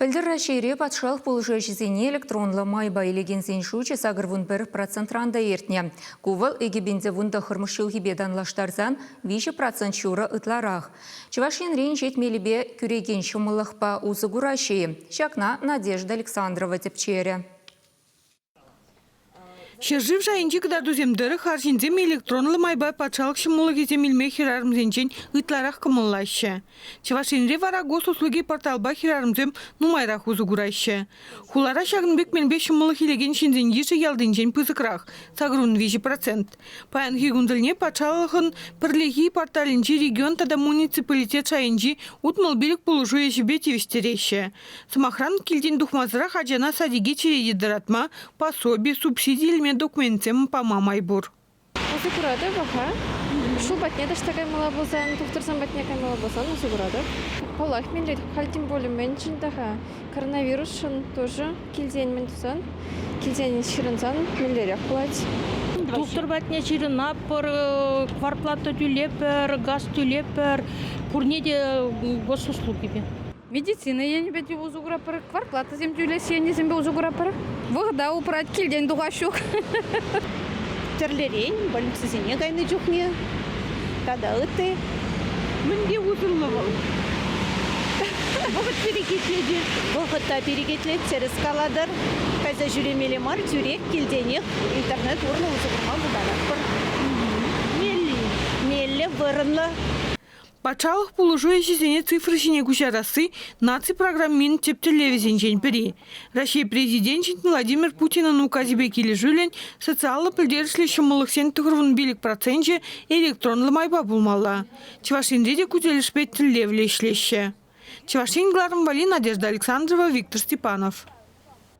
Пілдір Рашире патшалық полушешізіне электронлы майба елеген сеншучі сағырвун 1% ранда ертіне. Кувал егебенде вунда хырмышыл гебедан лаштарзан 5% шура ытларақ. Чывашин рейн жетмелебе күреген шымылықпа узы гураши. Шакна Надежда Александрова тепчере. Шержив жайынчы кыдарду земдері харжинзем электронлы майбай патшалық шымылығы земелме хирарымзенчен ытларақ кымыллайшы. Чывашинре вара госуслуги порталба хирарымзем нумайрақ узугурайшы. Хулара шагынбек менбе шымылық елеген шинзен еші ялдынчен пызықрақ, сағырун 5%. Паян хигунзілне патшалығын пірлеги порталінчі регион тада муниципалитет шайынчы утмыл билік полужу ешібе тевестереші. Сымахран келден духмазырақ аджана садиге череди дыратма, пособие, субсидияльме документем по мамайбур. Узугурады баха. Шул батне даштагай мала болсан, тухтырсан батне кай мала болсан узугурады. Полах менлет халтим более меньшин daha. Коронавирус шын тоже килзен мен тусан. Килзен ширынсан менлерек плать. Тухтыр батне ширына пор кварплата түлепер, газ түлепер, пурнеде госуслуги бе. Медицина я не беди узугурапыр, кварплата зем түлесе не зембе узугурапыр. Вғда упрат килден дуғашук. Терлерень, больницезине гайны жүхне, тада ыты. Мінде узырлығы. Бұғыт перекетледі. Бұғытта перекетледі, теріс каладыр. Қайза жүремелі мар, жүрек, келденек, интернет орны узугурма бұдарақ бір. Мелі, вырынлы. Патшалық полужу ешізіне цифры жіне күшарасы наци программин тептелевізен пері. Россия президент Владимир Путин'ın указыбе келі жүлен социалы пілдерішлі шымылық сен тұғырвын билік процентже электронлы майба бұлмалы. Чывашинде де күзелішпет тіллевлі ішлеші. Чывашин Гларым Вали, Надежда Александрова, Виктор Степанов.